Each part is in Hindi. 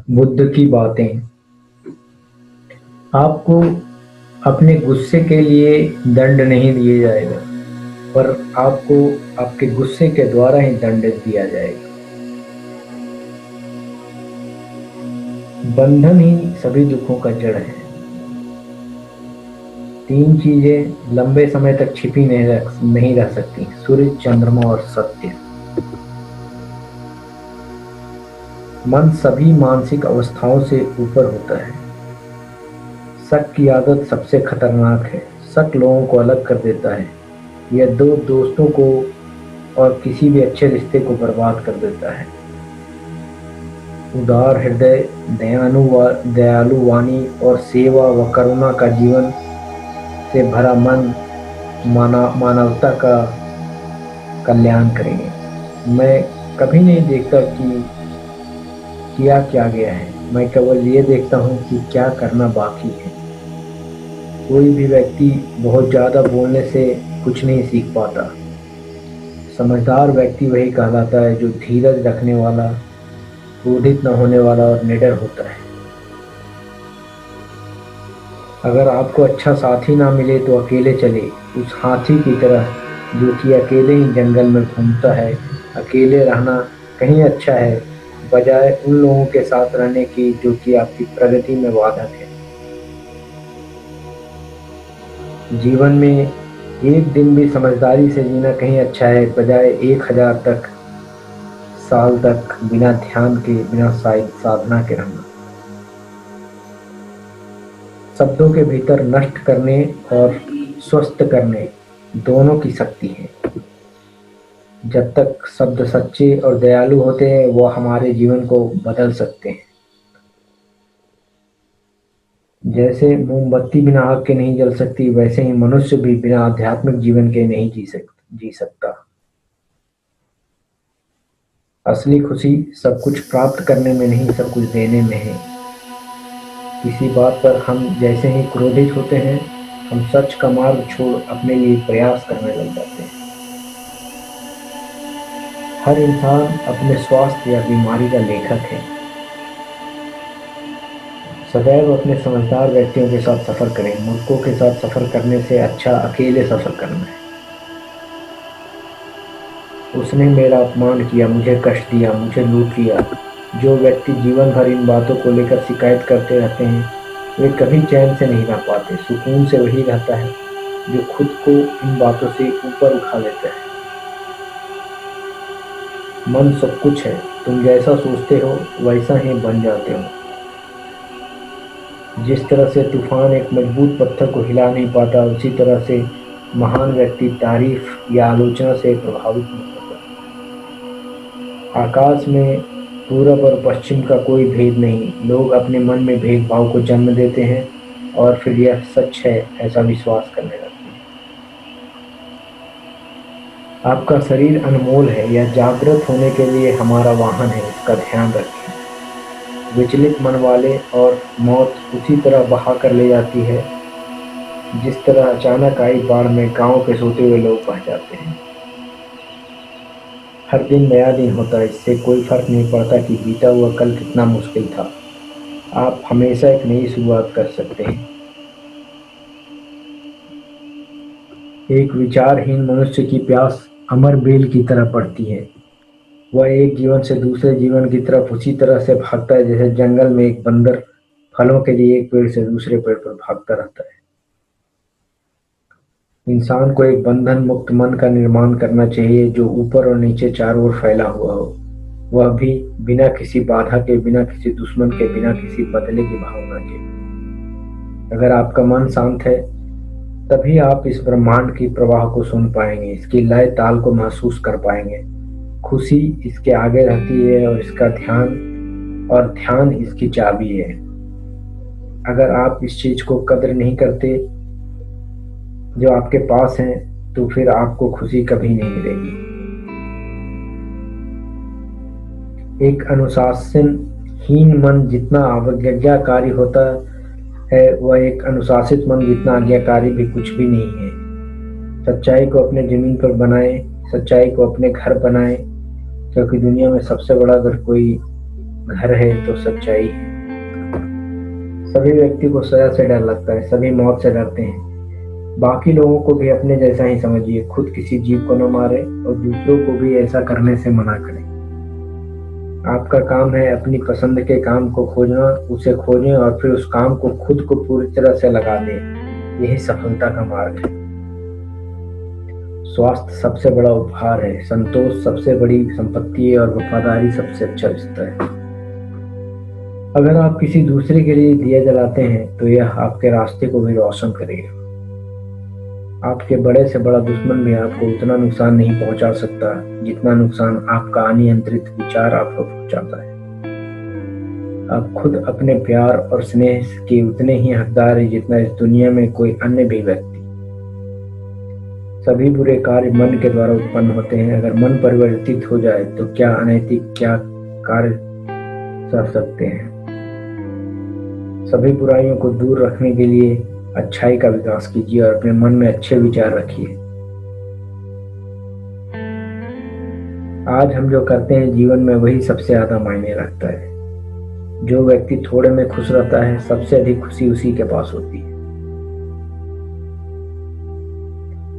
बुद्ध की बातें। आपको अपने गुस्से के लिए दंड नहीं दिया जाएगा, पर आपको आपके गुस्से के द्वारा ही दंड दिया जाएगा। बंधन ही सभी दुखों का जड़ है। तीन चीजें लंबे समय तक छिपी नहीं रह सकती: सूर्य, चंद्रमा और सत्य। मन सभी मानसिक अवस्थाओं से ऊपर होता है। शक की आदत सबसे खतरनाक है। शक लोगों को अलग कर देता है। यह दो दोस्तों को और किसी भी अच्छे रिश्ते को बर्बाद कर देता है। उदार हृदय, दयालु वाणी और सेवा व करुणा का जीवन से भरा मन मानवता का कल्याण करेंगे। मैं कभी नहीं देखता कि किया क्या गया है, मैं केवल ये देखता हूँ कि क्या करना बाकी है। कोई भी व्यक्ति बहुत ज़्यादा बोलने से कुछ नहीं सीख पाता। समझदार व्यक्ति वही कहलाता है जो धीरज रखने वाला, क्रोधित न होने वाला और निडर होता है। अगर आपको अच्छा साथी ना मिले तो अकेले चले, उस हाथी की तरह जो कि अकेले ही जंगल में घूमता है। अकेले रहना कहीं अच्छा है, बजाय उन लोगों के साथ रहने की जो कि आपकी प्रगति में बाधक है। जीवन में एक दिन भी समझदारी से जीना कहीं अच्छा है, बजाय 1000 तक साल तक बिना ध्यान के, बिना साधना के रहना। शब्दों के भीतर नष्ट करने और स्वस्थ करने दोनों की शक्ति है। जब तक शब्द सच्चे और दयालु होते हैं, वो हमारे जीवन को बदल सकते हैं। जैसे मोमबत्ती बिना आग के नहीं जल सकती, वैसे ही मनुष्य भी बिना आध्यात्मिक जीवन के नहीं जी सकता। असली खुशी सब कुछ प्राप्त करने में नहीं, सब कुछ देने में है। किसी बात पर हम जैसे ही क्रोधित होते हैं, हम सच का मार्ग छोड़ अपने लिए प्रयास करने लग जाते हैं। हर इंसान अपने स्वास्थ्य या बीमारी का लेखक है। सदैव अपने समझदार व्यक्तियों के साथ सफर करें। मूर्खों के साथ सफर करने से अच्छा अकेले सफर करना है। उसने मेरा अपमान किया, मुझे कष्ट दिया, मुझे लूट लिया। जो व्यक्ति जीवन भर इन बातों को लेकर शिकायत करते रहते हैं, वे कभी चैन से नहीं रह पाते। सुकून से वही रहता है जो खुद को इन बातों से ऊपर उठा लेता है। मन सब कुछ है, तुम जैसा सोचते हो वैसा ही बन जाते हो। जिस तरह से तूफान एक मजबूत पत्थर को हिला नहीं पाता, उसी तरह से महान व्यक्ति तारीफ या आलोचना से प्रभावित नहीं होता। आकाश में पूरब और पश्चिम का कोई भेद नहीं। लोग अपने मन में भेदभाव को जन्म देते हैं और फिर यह सच है ऐसा विश्वास करने लगते हैं। आपका शरीर अनमोल है, यह जागृत होने के लिए हमारा वाहन है, इसका ध्यान रखें। विचलित मन वाले और मौत उसी तरह बहा कर ले जाती है जिस तरह अचानक आई बाढ़ में गांव के सोते हुए लोग बह जाते हैं। हर दिन नया दिन होता है, इससे कोई फर्क नहीं पड़ता कि बीता हुआ कल कितना मुश्किल था। आप हमेशा एक नई शुरुआत कर सकते हैं। एक विचारहीन मनुष्य की प्यास अमर बेल की तरह पड़ती है। वह एक जीवन से दूसरे जीवन की तरफ उसी तरह से भागता है जैसे जंगल में एक बंदर फलों के लिए एक पेड़ से दूसरे पेड़ पर भागता रहता है। इंसान को एक बंधन मुक्त मन का निर्माण करना चाहिए जो ऊपर और नीचे चारों ओर फैला हुआ हो। वह भी बिना किसी बाधा के, बिना किसी दुश्मन के, बिना किसी बदले की भावना के। अगर आपका मन शांत है, तभी आप इस ब्रह्मांड की प्रवाह को सुन पाएंगे, इसकी लय ताल को महसूस कर पाएंगे। खुशी इसके आगे रहती है और ध्यान इसकी चाबी है। अगर आप इस चीज को कद्र नहीं करते जो आपके पास है, तो फिर आपको खुशी कभी नहीं मिलेगी। एक अनुशासनहीन मन जितना आज्ञाकारी होता है, वह एक अनुशासित मन जितना आज्ञाकारी भी कुछ भी नहीं है। सच्चाई को अपने जमीन पर बनाएं, सच्चाई को अपने घर बनाएं, क्योंकि दुनिया में सबसे बड़ा अगर कोई घर है तो सच्चाई है। सभी व्यक्ति को सजा से डर लगता है, सभी मौत से डरते हैं। बाकी लोगों को भी अपने जैसा ही समझिए, खुद किसी जीव को न मारे और दूसरों को भी ऐसा करने से मना करें। आपका काम है अपनी पसंद के काम को खोजना, उसे खोजें और फिर उस काम को खुद को पूरी तरह से लगा दें। यही सफलता का मार्ग है। स्वास्थ्य सबसे बड़ा उपहार है, संतोष सबसे बड़ी संपत्ति है और वफादारी सबसे अच्छा रिश्ता है। अगर आप किसी दूसरे के लिए दिया जलाते हैं तो यह आपके रास्ते को भी रोशन करेगा। आपके बड़े से बड़ा दुश्मन भी आपको उतना नुकसान नहीं पहुंचा सकता जितना नुकसान आपका अनियंत्रित विचार आपको पहुंचाता है। आप खुद अपने प्यार और स्नेह के उतने ही हकदार हैं जितना इस दुनिया में कोई अन्य भी व्यक्ति। सभी बुरे कार्य मन के द्वारा उत्पन्न होते हैं। अगर मन परिवर्तित हो जाए तो क्या अनैतिक क्या कार्य सह सकते हैं। सभी बुराइयों को दूर रखने के लिए अच्छाई का विकास कीजिए और अपने मन में अच्छे विचार रखिए। आज हम जो करते हैं जीवन में वही सबसे ज्यादा मायने रखता है। जो व्यक्ति थोड़े में खुश रहता है सबसे अधिक खुशी उसी के पास होती है।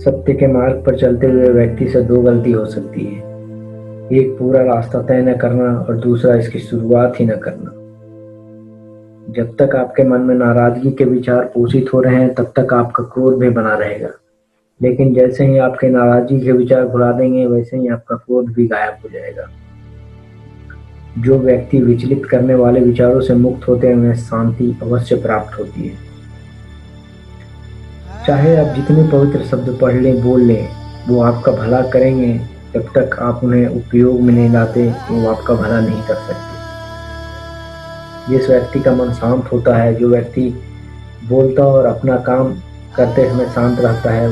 सत्य के मार्ग पर चलते हुए व्यक्ति से दो गलती हो सकती है, एक पूरा रास्ता तय न करना और दूसरा इसकी शुरुआत ही न करना। जब तक आपके मन में नाराजगी के विचार पोषित हो रहे हैं तब तक आपका क्रोध भी बना रहेगा, लेकिन जैसे ही आपके नाराजगी के विचार भुला देंगे वैसे ही आपका क्रोध भी गायब हो जाएगा। जो व्यक्ति विचलित करने वाले विचारों से मुक्त होते हैं उन्हें शांति अवश्य प्राप्त होती है। चाहे आप जितने पवित्र शब्द पढ़ लें बोल लें, वो आपका भला करेंगे। जब तक आप उन्हें उपयोग में नहीं लाते वो आपका भला नहीं कर सकते। जिस व्यक्ति का मन शांत होता है, जो व्यक्ति बोलता और अपना काम करते समय शांत रहता है,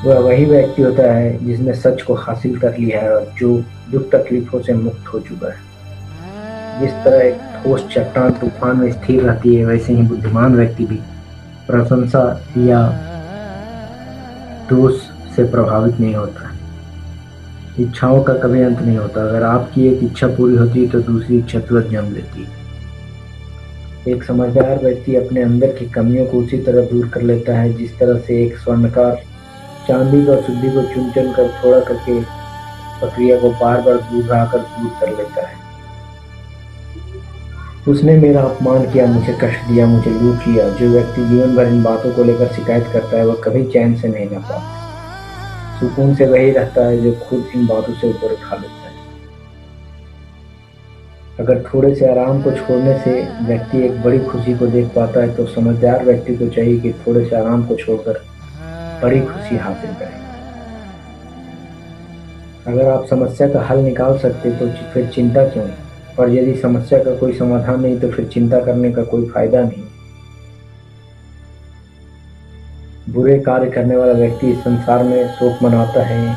वह वही व्यक्ति होता है जिसने सच को हासिल कर लिया है और जो दुख तकलीफों से मुक्त हो चुका है। जिस तरह एक ठोस चट्टान तूफान में स्थिर रहती है वैसे ही बुद्धिमान व्यक्ति भी प्रशंसा या दोष से प्रभावित नहीं होता। इच्छाओं का कभी अंत नहीं होता। अगर आपकी एक इच्छा पूरी होती है तो दूसरी इच्छा तुरंत जन्म लेती है। एक समझदार व्यक्ति अपने अंदर की कमियों को उसी तरह दूर कर लेता है जिस तरह से एक स्वर्णकार चांदी और शुद्धि को चुन चुन कर थोड़ा करके प्रक्रिया को बार बार दोहराकर दूर कर लेता है। उसने मेरा अपमान किया, मुझे कष्ट दिया, मुझे लूट लिया। जो व्यक्ति जीवन भर इन बातों को लेकर शिकायत करता है वह कभी चैन से नहीं रह पाता। सुकून से वही रहता है जो खुद इन बातों से ऊपर उठा लेता है। अगर थोड़े से आराम को छोड़ने से व्यक्ति एक बड़ी खुशी को देख पाता है तो समझदार व्यक्ति को चाहिए कि थोड़े से आराम को छोड़कर बड़ी खुशी हासिल करें। अगर आप समस्या का हल निकाल सकते तो फिर चिंता क्यों, और यदि समस्या का कोई समाधान नहीं तो फिर चिंता करने का कोई फायदा नहीं। बुरे कार्य करने वाला व्यक्ति इस संसार में शोक मनाता है,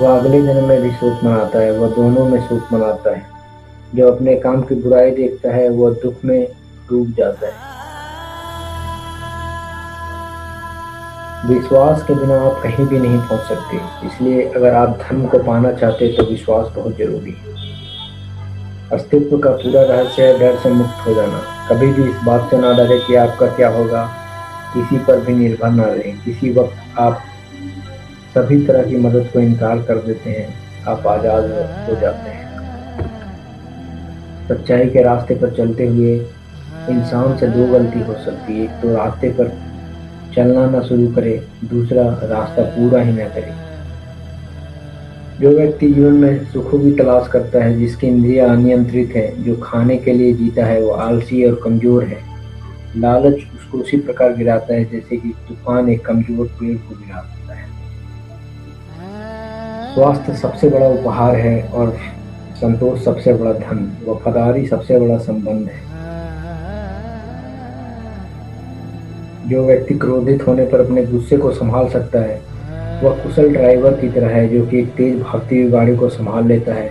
वह अगले जन्म में भी शोक मनाता है, वह दोनों में शोक मनाता है। जो अपने काम की बुराई देखता है वह दुख में डूब जाता है। विश्वास के बिना आप कहीं भी नहीं पहुंच सकते, इसलिए अगर आप धर्म को पाना चाहते तो विश्वास बहुत जरूरी है। अस्तित्व का पूरा रहस्य है डर से मुक्त हो जाना। कभी भी इस बात से ना डरे कि आपका क्या होगा, किसी पर भी निर्भर ना रहें। किसी वक्त आप सभी तरह की मदद को इनकार कर देते हैं, आप आजाद हो जाते हैं। सच्चाई के रास्ते पर चलते हुए इंसान से दो गलती हो सकती है, एक तो रास्ते पर चलना ना शुरू करे, दूसरा रास्ता पूरा ही ना करे। जो व्यक्ति जीवन में सुखों की तलाश करता है, जिसकी इंद्रियां अनियंत्रित है, जो खाने के लिए जीता है, वो आलसी और कमजोर है। लालच उसको उसी प्रकार गिराता है जैसे कि तूफान एक कमजोर पेड़ को गिरा देता है। स्वास्थ्य सबसे बड़ा उपहार है और संतोष सबसे बड़ा धन, वफादारी सबसे बड़ा संबंध है। जो व्यक्ति क्रोधित होने पर अपने गुस्से को संभाल सकता है वह कुशल ड्राइवर की तरह है जो कि एक तेज भागती हुई गाड़ी को संभाल लेता है,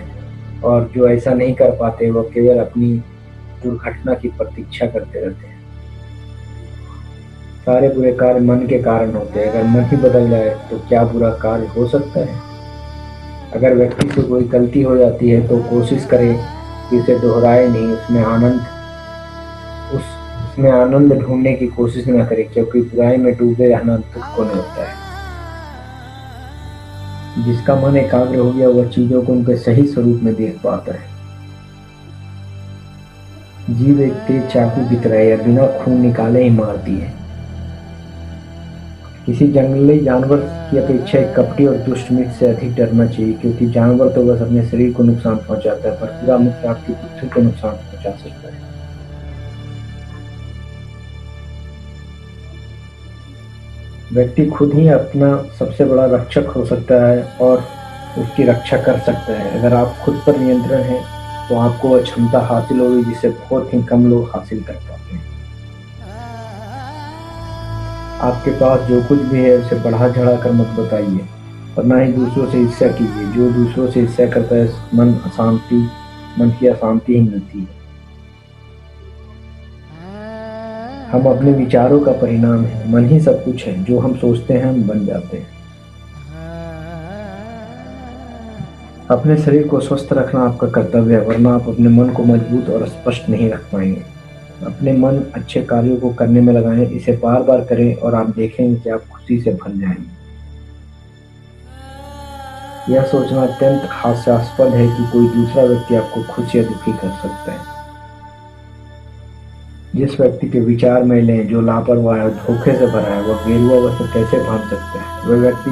और जो ऐसा नहीं कर पाते वह केवल अपनी दुर्घटना की प्रतीक्षा करते रहते हैं। सारे बुरे कार्य मन के कारण होते हैं। अगर मन ही बदल जाए तो क्या बुरा कार्य हो सकता है। अगर व्यक्ति से कोई गलती हो जाती है तो कोशिश करें कि उसे दोहराए नहीं, उसमें आनंद ढूंढने की कोशिश न करें, क्योंकि बुराई में डूबे रहना दुख को नहीं होता है। जिसका मन एकाग्र हो गया वह चीजों को उनके सही स्वरूप में देख पाता है। जीव एक तेज चाकू की तरह है, बिना खून निकाले ही मारती है। किसी जंगली जानवर की अपेक्षा एक कपटी और दुष्ट मित्र से अधिक डरना चाहिए, क्योंकि जानवर तो बस अपने शरीर को नुकसान पहुंचाता है, पर बुरा मित्र आपकी बुद्धि को नुकसान पहुंचा सकता है। व्यक्ति खुद ही अपना सबसे बड़ा रक्षक हो सकता है और उसकी रक्षा कर सकता है। अगर आप खुद पर नियंत्रण है तो आपको वह क्षमता हासिल होगी जिसे बहुत ही कम लोग हासिल कर पाते हैं। आपके पास जो कुछ भी है उसे बढ़ा चढ़ा कर मत बताइए और ना ही दूसरों से ईर्ष्या कीजिए। जो दूसरों से ईर्ष्या करता है मन की अशांति ही मिलती है। हम अपने विचारों का परिणाम है, मन ही सब कुछ है। जो हम सोचते हैं हम बन जाते हैं। अपने शरीर को स्वस्थ रखना आपका कर्तव्य है, वरना आप अपने मन को मजबूत और स्पष्ट नहीं रख पाएंगे। अपने मन अच्छे कार्यों को करने में लगाएं, इसे बार बार करें और आप देखेंगे कि आप खुशी से भर जाएंगे। यह सोचना अत्यंत हास्यास्पद है कि कोई दूसरा व्यक्ति आपको खुश या दुखी कर सकता है। जिस व्यक्ति के विचार मैले हैं, जो लापरवाह है और धोखे से भरा है, वह गेरुआ वस्त्र कैसे बांध सकता है? वह व्यक्ति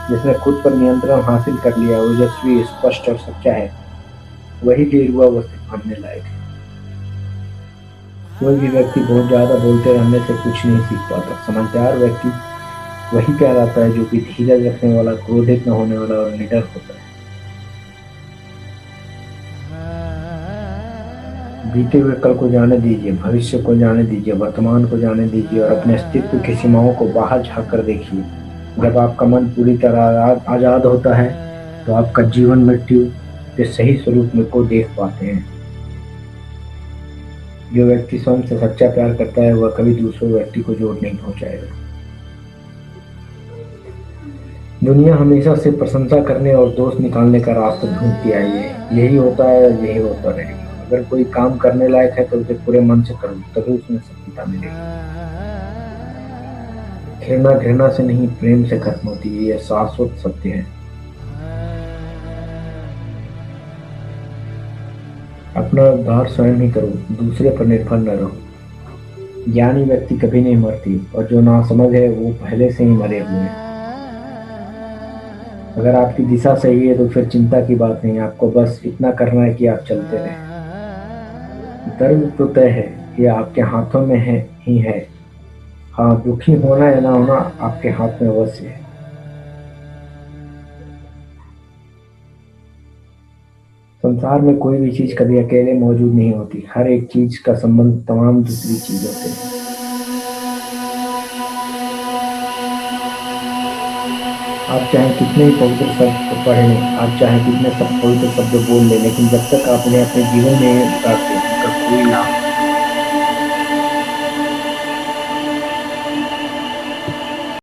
जिसने खुद पर नियंत्रण हासिल कर लिया, ओजस्वी, स्पष्ट और सच्चा है, वही गेरुआ वस्त्र बांधने लायक है। कोई भी व्यक्ति बहुत ज्यादा बोलते रहने से कुछ नहीं सीख पाता। समझदार व्यक्ति वही कहलाता है जो कि धीरज रखने वाला, क्रोधित न होने वाला और निडर होता है। बीते हुए कल को जाने दीजिए, भविष्य को जाने दीजिए, वर्तमान को जाने दीजिए और अपने अस्तित्व की सीमाओं को बाहर झांक कर देखिए। जब आपका मन पूरी तरह आजाद होता है तो आपका जीवन मृत्यु के सही स्वरूप में को देख पाते हैं। जो व्यक्ति स्वयं से सच्चा प्यार करता है वह कभी दूसरे व्यक्ति को चोट नहीं पहुंचाएगा। दुनिया हमेशा से प्रशंसा करने और दोष निकालने का रास्ता ढूंढती आई है। यही होता है, यही होता रहेगा। अगर कोई काम करने लायक है तो उसे पूरे मन से करो, तभी उसमें सफलता मिलेगी। घृणा से नहीं, प्रेम से खत्म होती है, यह शाश्वत सत्य है। अपना उद्धार स्वयं ही करो, दूसरे पर निर्भर न रहो। ज्ञानी व्यक्ति कभी नहीं मरती और जो नासमझ है वो पहले से ही मरे हुए हैं। अगर आपकी दिशा सही है तो फिर चिंता की बात नहीं, आपको बस इतना करना है कि आप चलते रहें। धर्म तो तय है, ये आपके हाथों में ही है। हाँ, दुखी होना या ना होना आपके हाथ में अवश्य है। संसार में कोई भी चीज कभी अकेले मौजूद नहीं होती। हर एक चीज का संबंध तमाम दूसरी चीजों से है। आप चाहे कितने ही पवित्र शब्द पढ़ लें, आप चाहे कितने सब पवित्र शब्द बोल लें, लेकिन जब तक आप उन्हें अपने जीवन में उतारते हैं उनका कोई लाभ